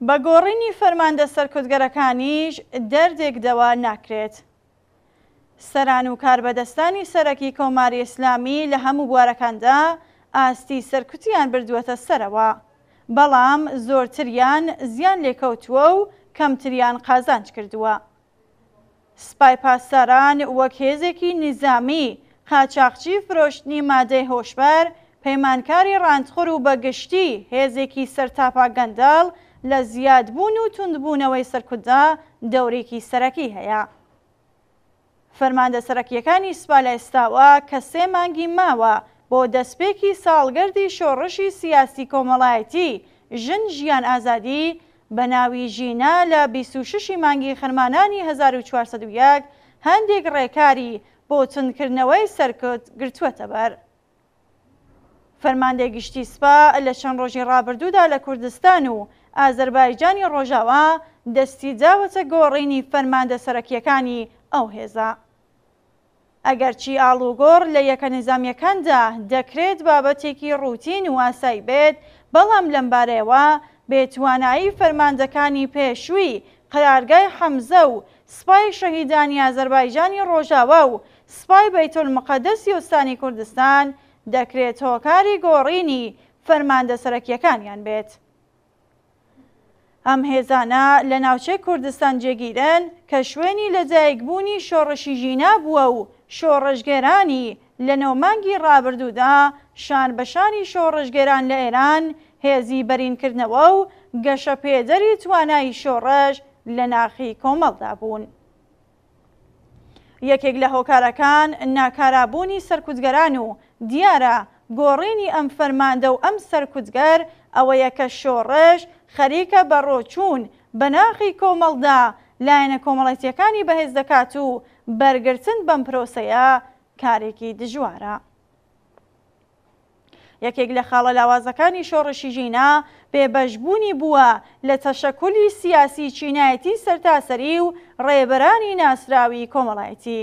بە گۆڕینی فەرماندە سەرکردگەرەکانیش دەردێکدەوە ناکرێت. سەران و کاربەدەستانی سەرەکی کۆماری ئیسلامی لە هەموو بوارەکاندا ئاستی سەرکوتیان بردووەتە سەرەوە، بەڵام زۆرتریان زیان لێکەوتووە و کەمتریان قازانج کردووە. سپای پاسداران وەک هێزێکی نظامی قاچاقچی فرۆشتنی مادەی هۆشبەر، پەیمانکاری ڕاندخۆر و بەگشتی هێزێکی سەرتاپا گەندەڵ لە زیادبوون و توندبوونەوەی سەرکوتدا دەورێکی سەرەکی هەیە. فەرماندە سەرەکیەکانی سوپا لە ئێستاوە کە 3 مانگی ماوە بۆ دەستپێکی ساڵگەردی شۆڕشی سیاسی کۆمەڵایەتی ژن ژیان ئازادی بە ناوی ژینا لە 26 مانگی خەرمانانی 1401 هەندێک ڕێکاری بۆ تونکردنەوەی سەرکوت گرتووەتە بەر. فەرماندەی گشتی سوپا لە چەند ڕۆژی ڕابردوودا لە کوردستان و ئازەربایجانی ڕۆژاوا دەستی داوەتە گۆڕینی فەرماندە سەرەکیەکانی ئەو هێزە. ئەگەرچی ئاڵوگۆڕ لە یەکە نظامیەکاندا دەکرێت بابەتێکی ڕوتین و ئاسایی بێت، بەڵام لەمبارەیەوە بێتوانایی فەرماندەکانی پێشووی قەرارگای حەمزە و سوپای شەهیدانی ئازەربایجانی ڕۆژاوا و سوپای بەیتولمقەدەسی ئوستانی کوردستان دەکرێت هۆکاری گۆڕینی فەرماندە سەرەکیەکانیان بێت. ئەم هێزانە لە ناوچەی کوردستان جێگیرن کە شوێنی لەدایکبوونی شۆڕشی ژینا بووە و شۆڕژگێرانی لە 9 مانگی ڕابردوودا شان بەشانی شۆڕژگێران لە ئێران هێزی بەرینکردنەوە و گەشەپێدەری توانایی شۆڕژ لە ناخی کۆمەڵدا بوون. یەکێک لە هۆکارەکان ناکارابوونی سەرکوتگەران و دیارە گۆڕینی ئەم فەرماندە و ئەم سەرکوتگەر ئەوەیە کە شۆڕژ خەریکە بە ڕۆچوون بە ناخی کۆمەڵدا لایەنە کۆمەڵایەتیەکانی بەهێز دەکات و بەرگرتن بەم پرۆسەیە کارێکی دژوارە. یەکێک لە خاڵە لاوازەکانی شۆڕشی ژینا بێبەشبوونی بووە لە تەشەکولی سیاسی چینایەتی سەرتاسەری و ڕێبەرانی ناسراوی کۆمەڵایەتی.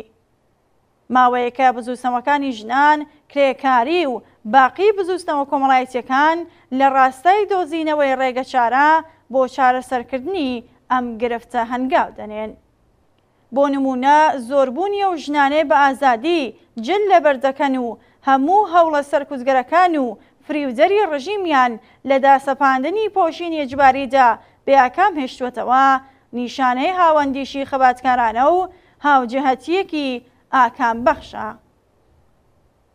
ماوەیەکە بزوستنەوەکانی ژنان، کرێکاری و باقی بزوستنەوە کۆمەڵایەتیەکان لە ڕاستای دۆزینەوەی ڕێگە چارە بۆ چارەسەرکردنی ئەم گرفتە هەنگاو دەنێن. بۆ نمونە زۆربوونی ئەو ژنانەی بە ئازادی جل لەبەردەکەن و هەموو هەوڵە سەرکوتگەرەکان و فریودەری ڕژیمیان لە داسەپاندنی پۆشینی ئەجباریدا بەیاکام هێشتووەتەوە، نیشانەی هاوەندیشی خەباتکارانە و هاوجهەتیەکی ئاکام بەخشە.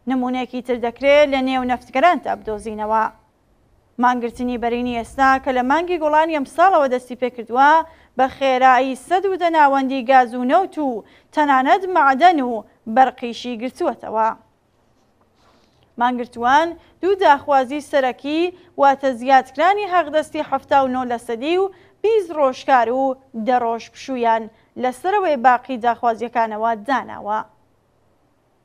نمونەیەکی تر دەکرێت لە نێو نەفتگەراندا بدۆزینەوە. مانگرتنی بەرینی ئێستا کە لە مانگی گوڵانی ئەم ساڵەوە دەستی پێکردووە بە خێرایی سەد و دەناوەندی گاز و نەوت و تەنانەت مەعدەن و بەرقیشی گرتووەتەوە. مانگرتووان دوو داخوازی سەرەکی واتە زیادکرانی حەقدەستی 79% و 20 ڕۆژکار و 10 ڕۆژ پشوویان لەسەرەوەی باقی داخوازیەکانەوە داناوە.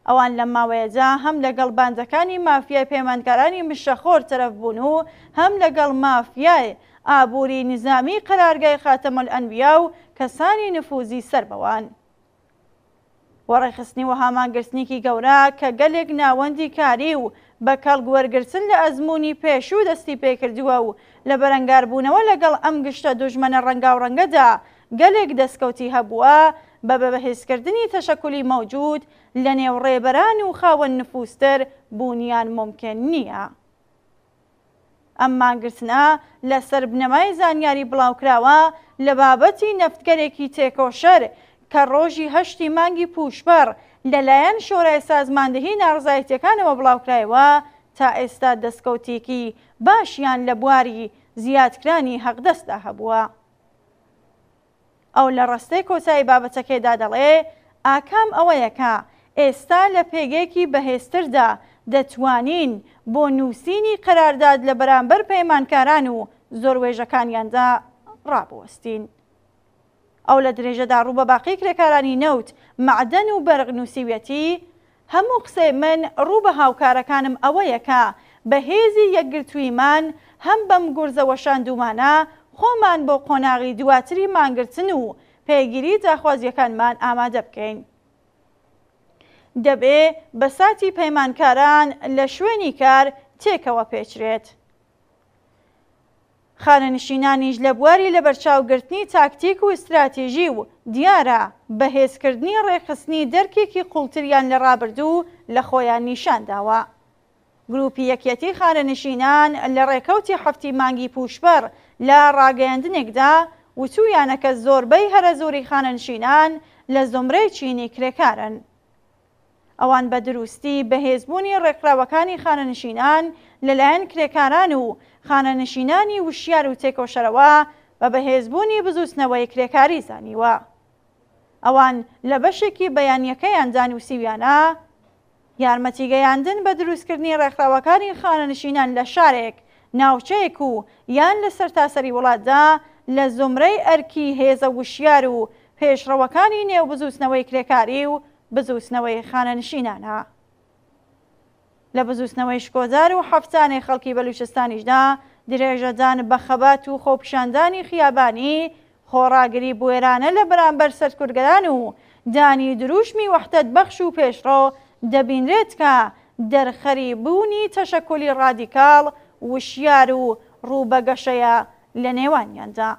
ئەوان لەم ماوەیەدا هەم لەگەڵ باندەکانی مافیای پەیمانکارانی مشەخۆر تەرەف بوون و هەم لەگەڵ مافیای ئابووری نظامی قەرارگای خاتەمولئەنبیا و کەسانی نفوزی سەربەوان. وەڕێخستنی و هامانگرتنێکی گەورە کە گەلێک ناوەندی کاری و بە کەڵگوەرگرتن لە ئەزمموی پێشوو دەستی پێکردووە و لە بەرەنگاربوونەوە لەگەڵ ئەم گشتە دوژمنە ڕەنگاوڕەنگەدا گەلێک دەستکەوتی هەبووە بە بەهێزکردنی تەشەکولی مەوجود لە نێو ڕێبەران و خاوەن نفوستر بوونیان ممکن نییە. ئەم مانگرتنە لەسەر بنەمای زانیاری بڵاوکراوە لە بابەتی نەفتگەرێکی تێکۆشەر کە ڕۆژی 8 مانگی پوشبەر لەلایەن شۆرای سازماندەهی ناڕزایەتیەکانەوە بڵاوکرایەوە تا ئێستا دەستکەوتێکی باشیان لە بواری زیادکرانی حەقدەستدا هەبووە. ئەو لە ڕستەی کۆتایی بابەتەکەیدا دەڵێ ئاکام ئەوەیەکە ئێستا لە پێگەیەکی بەهێزتردا دەتوانین بۆ نووسینی قەرارداد لە بەرامبەر پەیمانکاران و زۆروێژەکانیاندا ڕابوەستین. ئەو لە درێژەدا ڕوو بە باقی کرێکارانی نەوت، مەعدەن و بەرق نووسیویەتی هەموو قسەی من ڕوو بە هاوکارەکانم ئەوەیەکە بە هێزی یەکگرتوویمان هەم بەم گورزەوە شاندومانە خۆمان بۆ قۆناغی دواتری مانگرتن و پێگیری داخوازیەکانمان ئامادە بکەین. دەبێ بە ساتی پەیمانکاران لە شوێنی کار تێکەوە پێچرێت. خانەنشینانیش لە بواری لەبەرچاوگرتنی تاکتیک و استراتیژی و دیارە بەهێزکردنی ڕێخستنی دەرکێکی قوڵتریان لە ڕابردوو لە خۆیان نیشان داوە. گروپی یەکێتی خانەنشینان لە ڕێکەوتی هەفتی مانگی پوشبەر لە ڕاگەیاندنێکدا وتویانە کە زۆربەی هەرە زۆری خانەنشینان لە زۆمرەی چینی کرێکارن. ئەوان بە دروستی بەهێزبوونی ڕێکخراوەکانی خانەنشینان لەلایەن کرێکاران و خانەنشینانی وشیار و تێکۆشەرەوە بە بەهێزبوونی بزوستنەوەی کرێکاری زانیوە. ئەوان لە بەشێکی بەیانیەکەیان دانووسیویانە یارمەتیگەیاندن بە دروستکردنی ڕێکخراوەکانی خانەنشینان لە شارێک، ناوچەیەک و یان لە سەرتاسەری وڵاتدا لە زۆمرەی ئەرکی هێزە وشیار و پێشڕەوەکانی نێو بزوستنەوەی کرێکاری و بزوستنەوەی خانەنشینانە. لە بزوستنەوەی شکۆدار و هەفتانەی خەڵکی بەلوچستانیشدا درێژەدان بە خەبات و خۆپیشاندانی خیابانی، خۆڕاگری بوێرانە لە بەرامبەر سەرکوردگەران و دانی دروشمی وەحدەت بەخش و پێشڕۆ دەبینرێت کە دەرخەریبوونی تەشەکولی ڕادیکاڵ وشیار و ڕووبەگەشەیە لە نێوانیاندا.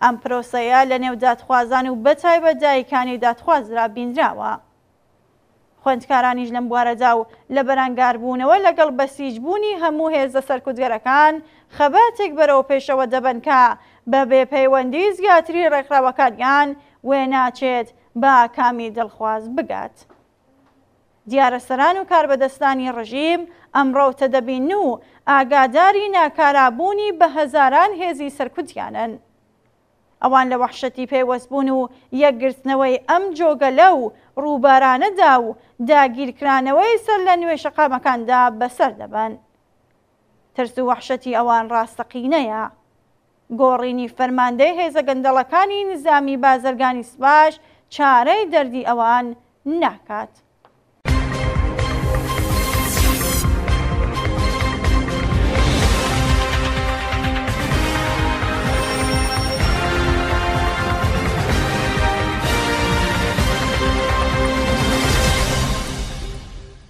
ئەم پرۆسەیە لە نێو دادخوازان و بەتایبەت دایکانی دادخوازرا بینراوە. خوێندکارانیش لەم بوارەدا و لە بەرانگاربوونەوە لەگەڵ بەسیجبوونی هەموو هێزە سەرکوتگەرەکان خەباتێک بەرەو پێشەوە دەبن کە بە بێپەیوەندی زیاتری ڕێکخراوەکانیان وێ ناچێت بە کامی دڵخواز بگات. دیارە سەران و کاربەدەستانی ڕژیم ئەمڕۆ تەدەبین و ئاگاداری ناکارابوونی بە هەزاران هێزی سەرکوتیانن. ئەوان لە وەحشەتی پێوەستبوون و یەکگرتنەوەی ئەم جۆگەلە و ڕووبارانەدا و داگیرکرانەوەی سەر لە نوێ شەقامەکاندا بەسەر دەبن. ترس و وەحشەتی ئەوان ڕاستەقینەیە. گۆڕینی فەرماندەی هێزە گەندەڵەکانی نظامی بازرگانی سپاش چارەی دەردی ئەوان ناکات.